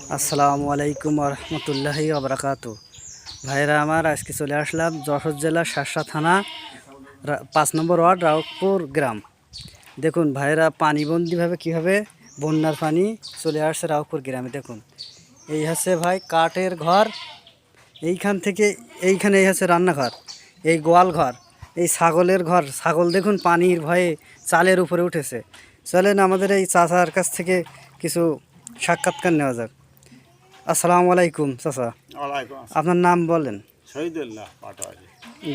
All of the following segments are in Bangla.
আসসালামু আলাইকুম রহমতুল্লাহি আবরাকাতু। ভাইরা আমার, আজকে চলে আসলাম যশোর জেলা শার্শা থানা 5 নম্বর ওয়ার্ড রাউতপুর গ্রাম। দেখুন ভাইরা পানিবন্দিভাবে কীভাবে বন্যার পানি চলে আসছে রাউতপুর গ্রামে। দেখুন এই হচ্ছে ভাই কাঠের ঘর, এইখান থেকে এইখানে এই হচ্ছে রান্নাঘর, এই গোয়াল ঘর, এই ছাগলের ঘর। ছাগল দেখুন পানির ভয়ে চালের উপরে উঠেছে। চলেন আমাদের এই চাচার কাছ থেকে কিছু সাক্ষাৎকার নেওয়া যাক। আসসালামু আলাইকুম চাচা, ওয়ালাইকুম আসসালাম। আপনার নাম বলেন। শহীদুল্লাহ পাটোয়ারি,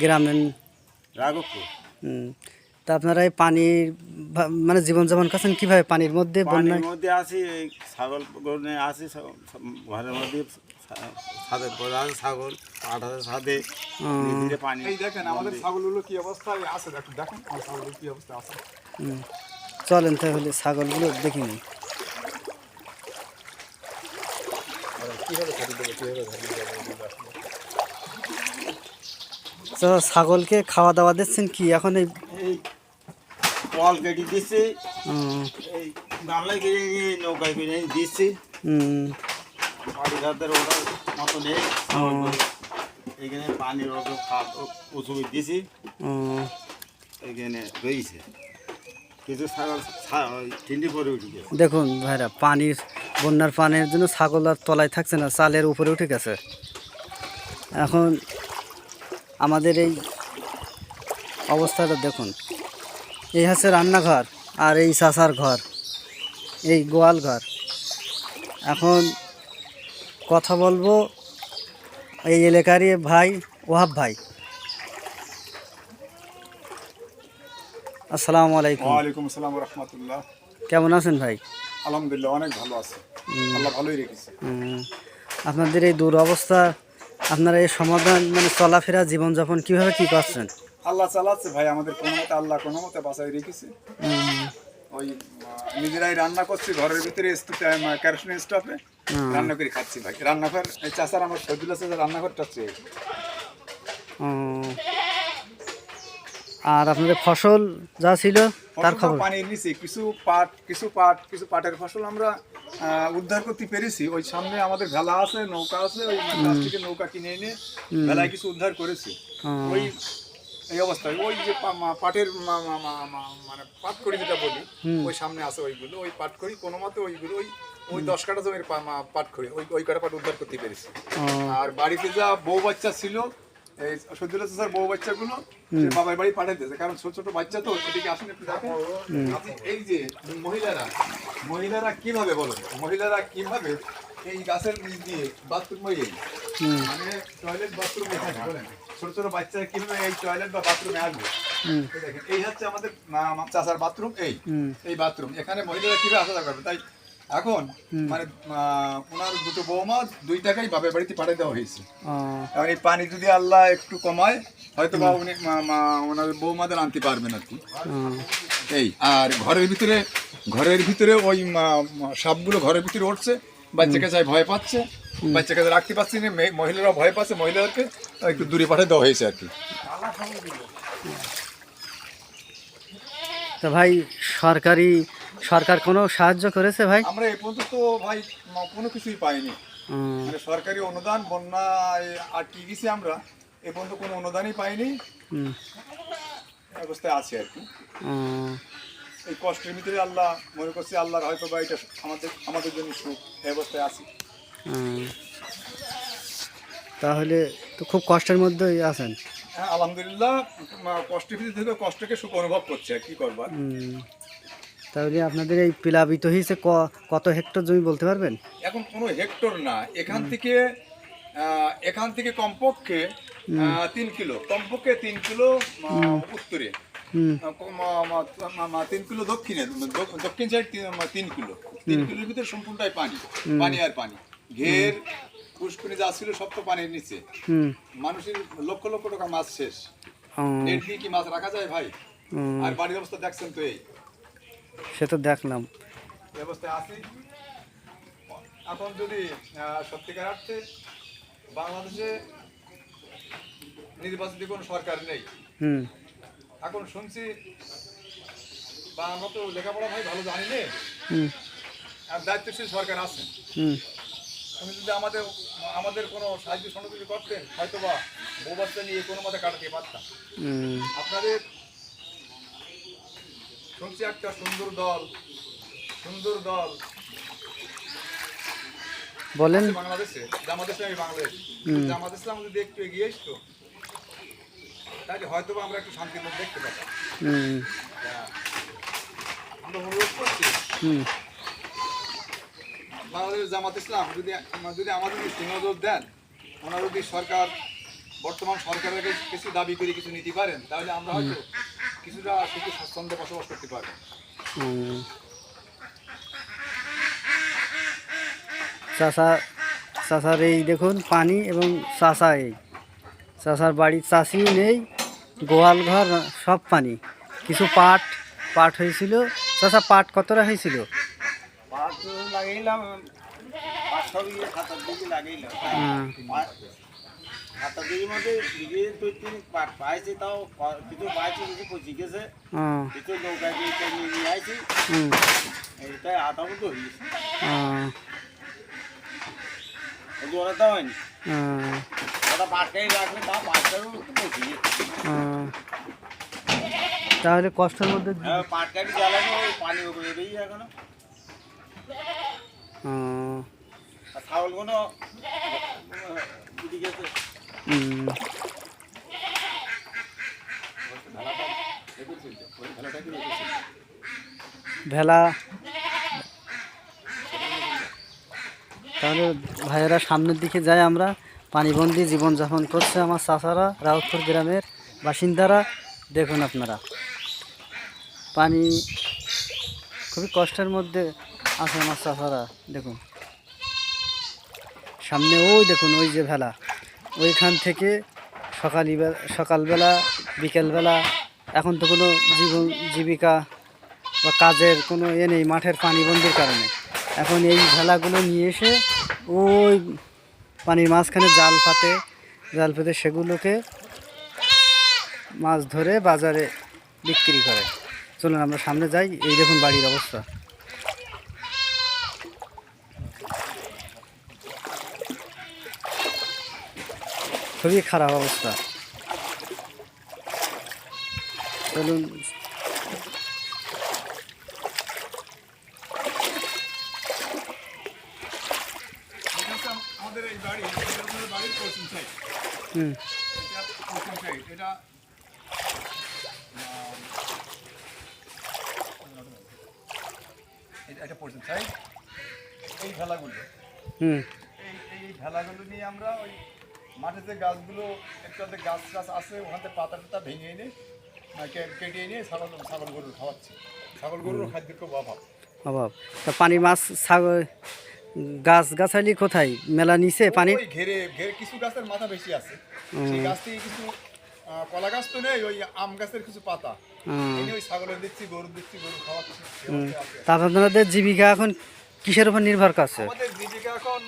গ্রামের রাঘবপুর। তা আপনারা এই পানির মানে জীবনযাপন করছেন কীভাবে পানির মধ্যে পানির বন্যায়? মধ্যে আছি, এই ছাগল গরু নিয়ে আছি, ঘরের মধ্যে ছাদের পরে আছে ছাগল, পাট আছে ছাদে, ধীরে পানি। এই দেখেন আমাদের ছাগলগুলো কি অবস্থায় আছে, দেখেন দেখেন আমার ছাগলগুলো কি অবস্থা আছে। চলেন তাহলে ছাগলগুলো দেখি নি। চাচা, ছাগলকে খাওয়া দাওয়া দিচ্ছেন কি এখন? এই এই কল কেটে দিচ্ছি, এই গামলায় কেটে নিয়ে নৌকায় কিনে দিচ্ছি। পাটি খাদ্যের ওটার মতো নেই, এইখানে পানির উঁচু দিয়েছি, এইখানে রয়েছে কিছু ছাগল ঠিন্ডি পরে উঠে গেছে। দেখুন ভাইরা, বন্যার পানির জন্য ছাগল আর তলায় থাকছে না, চালের উপরে উঠে গেছে। এখন আমাদের এই অবস্থাটা দেখুন। এই হচ্ছে রান্নাঘর, আর এই চাচার ঘর, এই গোয়াল ঘর। এখন কথা বলবো এই এলাকারই ভাই, ওহাব ভাই। আসসালামু আলাইকুম। ওয়ালাইকুম আসসালাম রহমতুল্লাহ। কেমন আছেন ভাই? আলহামদুলিল্লাহ অনেক ভালো আছে, আল্লাহ ভালোই রেখেছে। আপনাদের এই দুরবস্থা, আপনারা এই সমাধান মানে চলাফেরা জীবনযাপন কীভাবে কী করছেন? আল্লাহ চালাচ্ছে ভাই, আমাদের কোনো মতে আল্লাহ কোনো মতে বাঁচাই রেখেছে। ওই নিজেরাই রান্না করছি ঘরের ভিতরে, কেরোসিন স্টোভে রান্না করে খাচ্ছি ভাই। রান্নাঘর এই চাচার, আমার শহীদুল্লাহ চাচার রান্নাঘরটা হচ্ছে। আর আপনাদের ফসল যা ছিল তার খবর? পানির নিচে কিছু পাটের ফসল আমরা উদ্ধার করতে পেরেছি। ওই সামনে আমাদের ভেলা আছে, নৌকা আছে, ওই থেকে নৌকা কিনে এনে ভেলায় কিছু উদ্ধার করেছি। ওই এই অবস্থায় ওই যে পাটের মানে পাটখড়ি যেটা বলি, ওই সামনে আছে ওইগুলো, ওই পাটখড়ি কোনো মতে ওইগুলো ওই 10 কাঠা জমির পাটখড়ি, ওই কাঠা পাট উদ্ধার করতে পেরেছি। আর বাড়িতে যা বউ বাচ্চা ছিল, এই সদ্যুল্লাহ চাচার বউ বাচ্চাগুলো বাবার বাড়ি পাঠাইতেছে, কারণ ছোট ছোট বাচ্চা তো। এদিকে আসুন একটু দেখেন। এই যে মহিলারা কিভাবে বলো, মহিলারা কিভাবে এই গাছের নিচ দিয়ে বাথরুম, মানে টয়লেট বাথরুম এখানে বলেন, ছোট ছোট বাচ্চা কিভাবে এই টয়লেট বা বাথরুমে আসবে। দেখেন এই হচ্ছে আমাদের চাচার বাথরুম, এই বাথরুম, এখানে মহিলারা কিভাবে আসা যাবে। তাই এখন মানে ওনার দুটো বৌমা, 2 টাকাই বাপের বাড়িতে পাঠিয়ে দেওয়া হয়েছে। কারণ এই পানি যদি আল্লাহ একটু কমায়, হয়তো বা উনি ওনার বৌমাদের আনতে পারবেন আর কি। এই আর ঘরের ভিতরে ওই সাপগুলো ঘরের ভিতরে উঠছে, বাচ্চাকে চাই ভয় পাচ্ছে, বাচ্চাকে রাখতে পারছি না, মহিলারা ভয় পাচ্ছে, মহিলাদেরকে একটু দূরে পাঠিয়ে দেওয়া হয়েছে আর কি। তো ভাই, সরকার কোনো সাহায্য করেছে ভাই? আমরা এ পর্যন্ত তো ভাই কোনো কিছুই পাইনি, মানে সরকারি অনুদান বন্যায় আটকে গেছি আমরা, এ পর্যন্ত কোনো অনুদানই পাইনি, অবস্থায় আছে আর কি। এই কষ্টের ভিতরে আল্লাহ মনে করছি, আল্লাহর হয়তো বা এটা আমাদের জন্য সুখ, এই অবস্থায় আছি। তাহলে তো খুব কষ্টের মধ্যেই আছেন। হ্যাঁ আলহামদুলিল্লাহ, কষ্টের ভিতরে থেকে কষ্টকে সুখ অনুভব করছে, আর কি করবার। তাহলে আপনাদের এই প্লাবিত হয়েছে কত হেক্টর জমি বলতে পারবেন? এখন কোনো হেক্টর না, এখান থেকে কমপক্ষে 3 কিলো, কমপক্ষে 3 কিলো উত্তরে, 3 কিলো দক্ষিণে, দক্ষিণ সাইড 3 কিলো, 3 কিলোর ভিতরে সম্পূর্ণটাই পানি আর পানি। ঘের পুষ্করণী যা ছিল সব তো পানির নিচে। মানুষের লক্ষ লক্ষ টাকা মাছ শেষ, নেট দিয়ে কি মাছ রাখা যায় ভাই? আর বাড়ির অবস্থা দেখছেন তো, এই সে তো দেখলাম অবস্থায় আছি। এখন যদি সত্যিকার অর্থে বাংলাদেশে নির্বাচিত কোনো সরকার নেই, এখন শুনছি, বা আমরা তো লেখাপড়া ভাই ভালো জানি না, আর দায়িত্বশীল সরকার আছেন, উনি যদি আমাদের আমাদের কোনো সাহায্য সহযোগিতা করতেন, হয়তো বা বউ বাচ্চা নিয়ে কোনো মতে কাটাতে পারতাম। হুম, আপনাদের শুনছি একটা সুন্দর দল বলেন। আছে বাংলাদেশে, জামাত ইসলামী বাংলাদেশ। জামাত ইসলাম যদি একটু এগিয়ে আসতো তাহলে হয়তো বা আমরা একটু শান্তির মধ্যে দেখতে পেতাম। হুম, আমরা অনুরোধ করছি হুম, বাংলাদেশ জামাত ইসলাম যদি আমাদের নজর দেন, ওনারা যদি সরকার বর্তমান সরকারের কাছে কিছু দাবি করে কিছু নিতে পারেন, তাহলে আমরা হয়তো কিছুটা সুখী স্বাচ্ছন্দ্যে বসবাস করতে পারবো। হুম। চাষার এই দেখুন পানি, এবং চাষা এই চাষার বাড়ির চাষিও নেই, গোয়াল ঘর সব পানি। কিছু পাট হয়েছিল। চাষা পাট কতটা হয়েছিল? পাট লাগাইলাম 500 বিঘে 7 বিঘে লাগাইলাম। হুম, 7 বিঘের মধ্যে বিঘে 2-3 পাট পাইছি, তাও কিছু পাইছি, কিছু পচে গেছে, হুম, কিছু নৌকা দিয়ে নিয়ে আইছি, হুম, এইটাই আধা মতো হয়েছে। হুম, জোরে তো হয়নি, হুম, ওটা পাটটাই রাখলে তাও পাটটারও পচে গেছে। হুম। তাহলে কষ্টের মধ্যে। পাটটাকে জ্বালানো, ওই পানি উপরে বেরিয়ে এখনো। হুম, আর ছাগলগুলো বুঝে গেছে। হুম। ভেলা। তাহলে ভাইয়েরা সামনের দিকে যাই, আমরা পানিবন্দী জীবনযাপন করছে আমার চাচারা, রাউতপুর গ্রামের বাসিন্দারা। দেখুন আপনারা, পানি খুবই কষ্টের মধ্যে আছে আমার চাচারা। দেখুন সামনে ওই দেখুন, ওই যে ভেলা, ওইখান থেকে সকালবেলা বিকেলবেলা, এখন তো কোনো জীবিকা বা কাজের কোনো নেই মাঠের পানিবন্দির কারণে। এখন এই ভেলাগুলো নিয়ে এসে ওই পানির মাঝখানে জাল পেতে সেগুলোকে মাছ ধরে বাজারে বিক্রি করে। চলুন আমরা সামনে যাই। এই দেখুন বাড়ির অবস্থা, খুবই খারাপ অবস্থা। চলুন। আমাদের এই বাড়ির পশ্চিম সাইড, হুম, এটা এটা পশ্চিম সাইড। এই ভেলাগুলো হুম, এই ভেলাগুলো নিয়ে আমরা ওই মাঠে যে গাছগুলো একটু গাছ আছে, ওখান থেকে পাতা টাতা ভেঙে এনে কেটে এনে ছাগল গরুর খাওয়াচ্ছি। ছাগল গরুর খাদ্যের খুব অভাব। তা পানির মাছ গাছালি কোথায়? মেলা নিচে পানি। ওই ঘেরে কিছু গাছের মাথা বেশি আছে, সেই গাছ থেকে কিছু কলা গাছ তো নেই, ওই আম গাছের কিছু পাতা এনে ওই ছাগলের দিচ্ছি, গরু খাওয়াচ্ছি। তা আপনাদের জীবিকা এখন কিসের উপর নির্ভর করছে? আমাদের জীবিকা এখন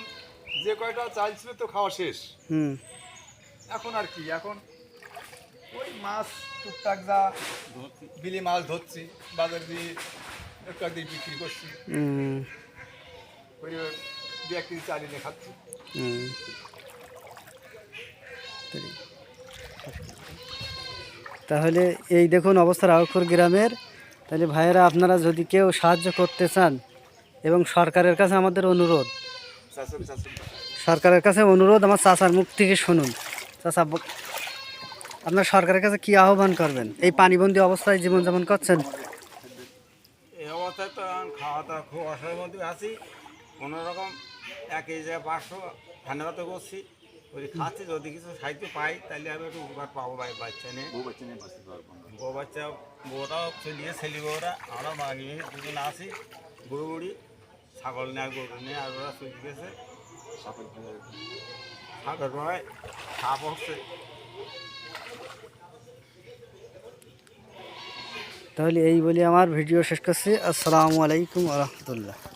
যে কয়টা চাল ছিল তো খাওয়া শেষ। হুম, এখন আর কি, এখন ওই মাছ টুকটাক যা বিলি মাছ ধরছি, বাজার দিয়ে একটু একদিন বিক্রি করছি, হুম, ওই 2-1 কেজি চাল এনে খাচ্ছি। হুম। তাহলে এই দেখুন অবস্থা রাউতপুর গ্রামের। তাহলে ভাইয়েরা, আপনারা যদি কেউ সাহায্য করতে চান, এবং সরকারের কাছে আমাদের অনুরোধ, আমার চাচার মুখ থেকে শুনুন। চাচা, আপনার সরকারের কাছে কি আহ্বান করবেন? এই পানিবন্দী অবস্থায় জীবনযাপন করছেন। এই অবস্থায় তো এখন খাওয়া দাওয়া খুব অসহায়ের মধ্যে আছি। কোনোরকম 1 কেজি 500 ধান্যবাদ করছি, ওই খাচ্ছি। যদি কিছু সাহায্য পাই তাহলে আমি একটু উপকার পাবো। বাচ্চা নিয়ে বউ বাচ্চা, বউরাও চলিয়ে ছেলে বউরা, আমরা মাগি দুজন আছি, গরু বুড়ি, ছাগল নিয়ে আর গরু নিয়ে, আর ওরা চলে গেছে। সাপের ভয় সাপ হচ্ছে। তাহলে এই বলে আমার ভিডিও শেষ করছি। আসসালামু আলাইকুম ওয়া রাহমাতুল্লাহ।